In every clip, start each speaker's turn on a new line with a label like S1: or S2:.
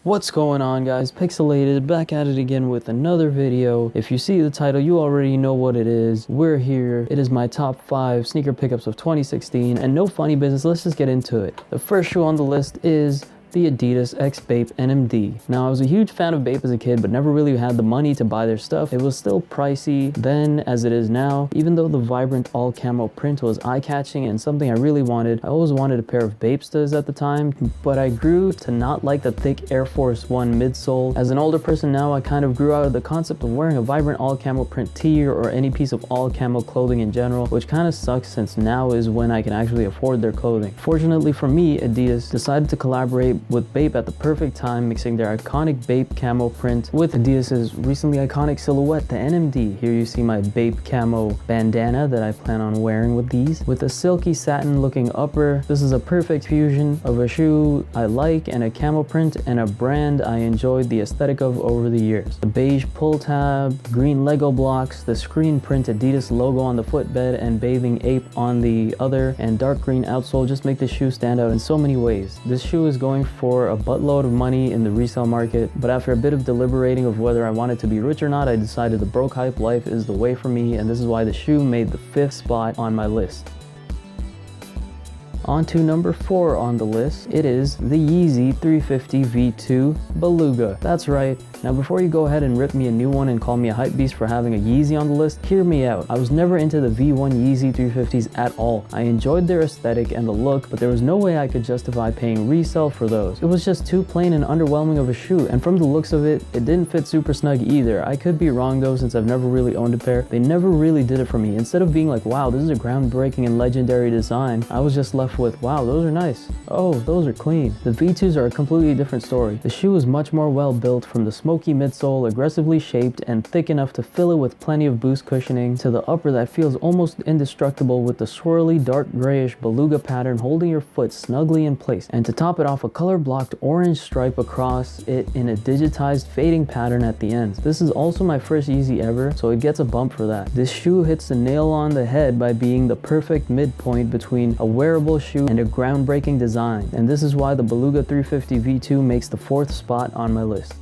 S1: What's going on, guys? Pixelated back at it again with another video. If you see the title, you already know what it is. We're here. It is my top 5 sneaker pickups of 2016, and no funny business, let's just get into it. The first shoe on the list is the Adidas X Bape NMD. Now, I was a huge fan of Bape as a kid, but never really had the money to buy their stuff. It was still pricey then as it is now. Even though the vibrant all camo print was eye-catching and something I really wanted, I always wanted a pair of Bapestas at the time, but I grew to not like the thick Air Force One midsole. As an older person now, I kind of grew out of the concept of wearing a vibrant all camo print tee or any piece of all camo clothing in general, which kind of sucks since now is when I can actually afford their clothing. Fortunately for me, Adidas decided to collaborate with Bape at the perfect time, mixing their iconic Bape camo print with Adidas's recently iconic silhouette, the NMD. Here you see my Bape camo bandana that I plan on wearing with these, with a silky satin looking upper. This is a perfect fusion of a shoe I like and a camo print and a brand I enjoyed the aesthetic of over the years. The beige pull tab, green Lego blocks, the screen print Adidas logo on the footbed and bathing ape on the other, and dark green outsole just make this shoe stand out in so many ways. This shoe is going for a buttload of money in the resale market, but after a bit of deliberating of whether I wanted to be rich or not, I decided the broke hype life is the way for me, and this is why the shoe made the 5th spot on my list. On to number 4 on the list, it is the Yeezy 350 V2 Beluga. That's right. Now, before you go ahead and rip me a new one and call me a hype beast for having a Yeezy on the list, hear me out. I was never into the V1 Yeezy 350s at all. I enjoyed their aesthetic and the look, but there was no way I could justify paying resale for those. It was just too plain and underwhelming of a shoe, and from the looks of it, it didn't fit super snug either. I could be wrong though, since I've never really owned a pair. They never really did it for me. Instead of being like, wow, this is a groundbreaking and legendary design, I was just left with, wow, those are nice. Oh, those are clean. The V2s are a completely different story. The shoe is much more well built, from the smoky midsole, aggressively shaped and thick enough to fill it with plenty of boost cushioning, to the upper that feels almost indestructible with the swirly dark grayish beluga pattern holding your foot snugly in place, and to top it off, a color blocked orange stripe across it in a digitized fading pattern at the ends. This is also my first Yeezy ever, so it gets a bump for that. This shoe hits the nail on the head by being the perfect midpoint between a wearable shoe and a groundbreaking design, and this is why the Beluga 350 V2 makes the 4th spot on my list.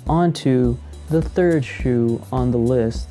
S1: On to the 3rd shoe on the list.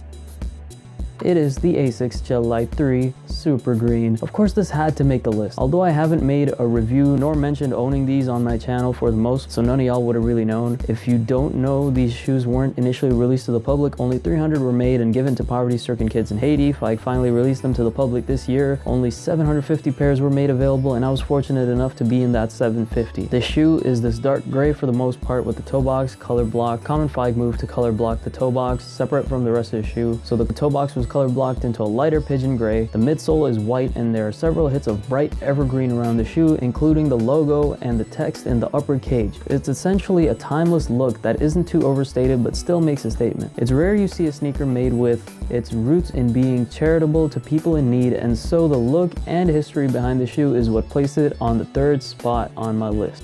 S1: It is the Asics Gel Lyte 3 Super Green. Of course, this had to make the list. Although I haven't made a review nor mentioned owning these on my channel for the most, so none of y'all would have really known. If you don't know, these shoes weren't initially released to the public. Only 300 were made and given to poverty-stricken kids in Haiti. I finally released them to the public this year. Only 750 pairs were made available, and I was fortunate enough to be in that 750. The shoe is this dark gray for the most part, with the toe box color block. Common flag move to color block the toe box separate from the rest of the shoe. So the toe box was color blocked into a lighter pigeon gray. The midsole is white, and there are several hits of bright evergreen around the shoe, including the logo and the text in the upper cage. It's essentially a timeless look that isn't too overstated but still makes a statement. It's rare you see a sneaker made with its roots in being charitable to people in need, and so the look and history behind the shoe is what placed it on the 3rd spot on my list.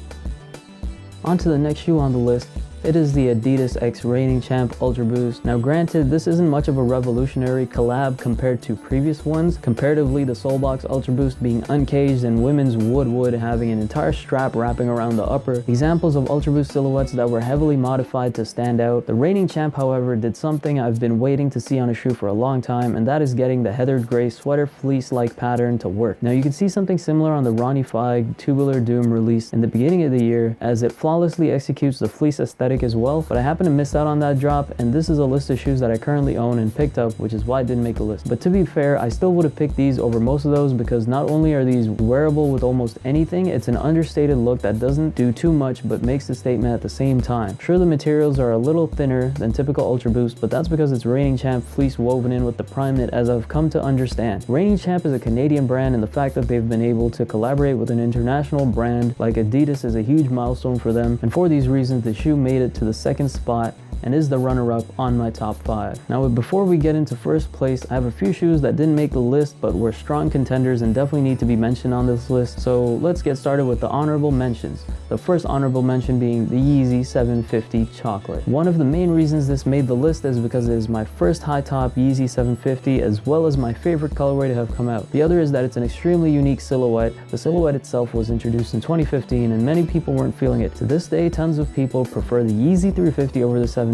S1: On to the next shoe on the list. It is the Adidas X Reigning Champ Ultra Boost. Now granted, this isn't much of a revolutionary collab compared to previous ones, comparatively the Solebox Ultra Boost being uncaged and women's Woodwood having an entire strap wrapping around the upper. Examples of Ultra Boost silhouettes that were heavily modified to stand out. The Reigning Champ, however, did something I've been waiting to see on a shoe for a long time, and that is getting the heathered gray sweater fleece-like pattern to work. Now you can see something similar on the Ronnie Fieg Tubular Doom release in the beginning of the year, as it flawlessly executes the fleece aesthetic as well, but I happened to miss out on that drop, and this is a list of shoes that I currently own and picked up, which is why it didn't make the list. But to be fair, I still would have picked these over most of those, because not only are these wearable with almost anything, it's an understated look that doesn't do too much but makes the statement at the same time. Sure, the materials are a little thinner than typical Ultra Boost, but that's because it's Reigning Champ fleece woven in with the Primeknit, as I've come to understand. Reigning Champ is a Canadian brand, and the fact that they've been able to collaborate with an international brand like Adidas is a huge milestone for them, and for these reasons the shoe made made it to the second spot and is the runner-up on my top 5. Now, before we get into first place, I have a few shoes that didn't make the list but were strong contenders and definitely need to be mentioned on this list. So let's get started with the honorable mentions. The first honorable mention being the Yeezy 750 Chocolate. One of the main reasons this made the list is because it is my first high top Yeezy 750 as well as my favorite colorway to have come out. The other is that it's an extremely unique silhouette. The silhouette itself was introduced in 2015 and many people weren't feeling it. To this day, tons of people prefer the Yeezy 350 over the 750.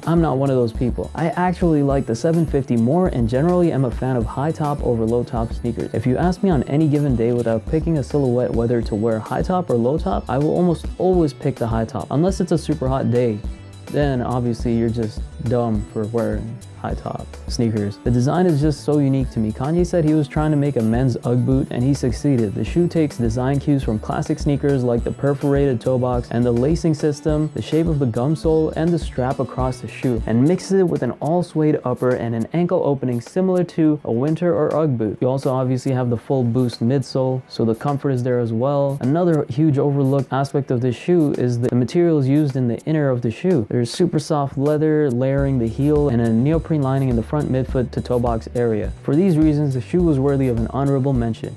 S1: I'm not one of those people. I actually like the 750 more and generally am a fan of high top over low top sneakers. If you ask me on any given day without picking a silhouette whether to wear high top or low top, I will almost always pick the high top. Unless it's a super hot day, then obviously you're just dumb for wearing high top sneakers. The design is just so unique to me. Kanye said he was trying to make a men's Ugg boot and he succeeded. The shoe takes design cues from classic sneakers like the perforated toe box and the lacing system, the shape of the gum sole and the strap across the shoe, and mixes it with an all suede upper and an ankle opening similar to a winter or Ugg boot. You also obviously have the full boost midsole, so the comfort is there as well. Another huge overlooked aspect of this shoe is the materials used in the inner of the shoe. There's super soft leather layering the heel and a neoprene lining in the front midfoot to toe box area. For these reasons, the shoe was worthy of an honorable mention.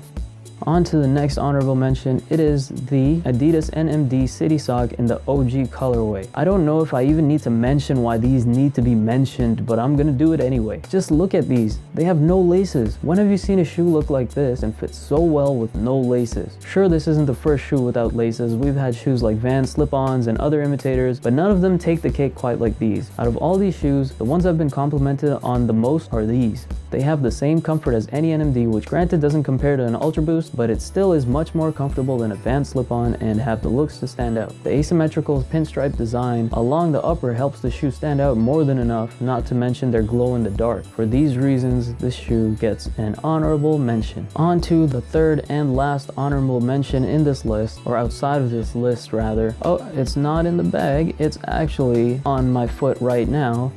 S1: On to the next honorable mention, it is the Adidas NMD City Sock in the OG colorway. I don't know if I even need to mention why these need to be mentioned, but I'm gonna do it anyway. Just look at these. They have no laces. When have you seen a shoe look like this and fit so well with no laces? Sure, this isn't the first shoe without laces. We've had shoes like Vans slip-ons and other imitators, but none of them take the cake quite like these. Out of all these shoes, the ones I've been complimented on the most are these. They have the same comfort as any NMD, which granted doesn't compare to an Ultra Boost, but it still is much more comfortable than a Vans slip-on and have the looks to stand out. The asymmetrical pinstripe design along the upper helps the shoe stand out more than enough, not to mention their glow in the dark. For these reasons, this shoe gets an honorable mention. On to the third and last honorable mention in this list, or outside of this list rather. Oh, it's not in the bag, it's actually on my foot right now.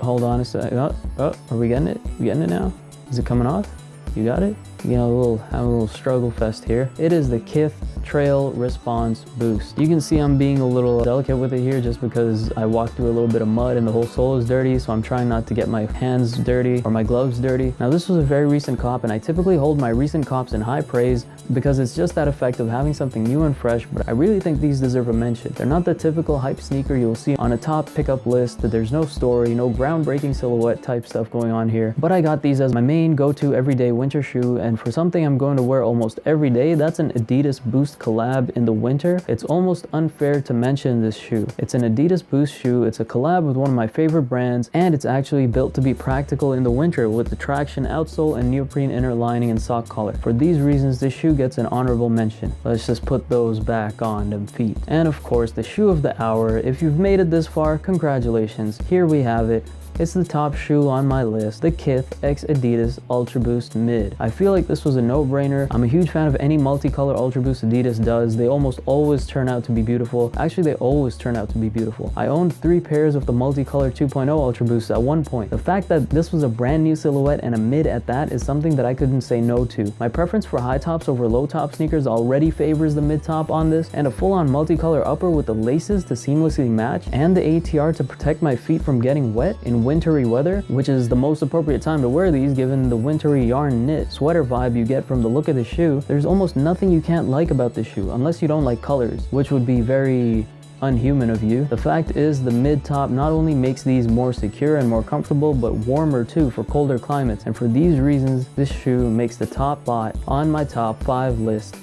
S1: Hold on a sec. Oh, are we getting it? We getting it now? Is it coming off? You got it? You know, have a little struggle fest here. It is the Kith Trail Response Boost. You can see I'm being a little delicate with it here just because I walked through a little bit of mud and the whole sole is dirty, so I'm trying not to get my hands dirty or my gloves dirty. Now, this was a very recent cop and I typically hold my recent cops in high praise because it's just that effect of having something new and fresh, but I really think these deserve a mention. They're not the typical hype sneaker you'll see on a top pickup list. There's no story, no groundbreaking silhouette type stuff going on here, but I got these as my main go-to everyday winter shoe, and for something I'm going to wear almost every day, that's an Adidas Boost collab in the winter. It's almost unfair to mention this shoe. It's an Adidas Boost shoe. It's a collab with one of my favorite brands, and it's actually built to be practical in the winter with the traction outsole and neoprene inner lining and sock collar. For these reasons, this shoe gets an honorable mention. Let's just put those back on them feet. And of course, the shoe of the hour. If you've made it this far, congratulations. Here we have it. It's the top shoe on my list, the Kith x Adidas Ultra Boost Mid. I feel like this was a no-brainer. I'm a huge fan of any multicolor Ultra Boost Adidas does. They almost always turn out to be beautiful. Actually, they always turn out to be beautiful. I owned 3 pairs of the multicolor 2.0 Ultra Boost at one point. The fact that this was a brand new silhouette and a mid at that is something that I couldn't say no to. My preference for high tops over low top sneakers already favors the mid top on this, and a full-on multicolor upper with the laces to seamlessly match and the ATR to protect my feet from getting wet in wintry weather, which is the most appropriate time to wear these given the wintry yarn knit sweater vibe you get from the look of the shoe. There's almost nothing you can't like about this shoe, unless you don't like colors, which would be very unhuman of you. The fact is, the mid top not only makes these more secure and more comfortable, but warmer too for colder climates, and for these reasons, this shoe makes the top spot on my top 5 list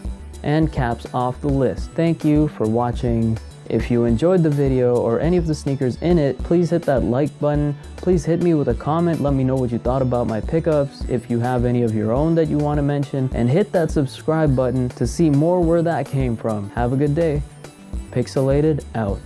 S1: and caps off the list. Thank you for watching. If you enjoyed the video or any of the sneakers in it, please hit that like button. Please hit me with a comment. Let me know what you thought about my pickups, if you have any of your own that you want to mention, and hit that subscribe button to see more where that came from. Have a good day. Pixelated out.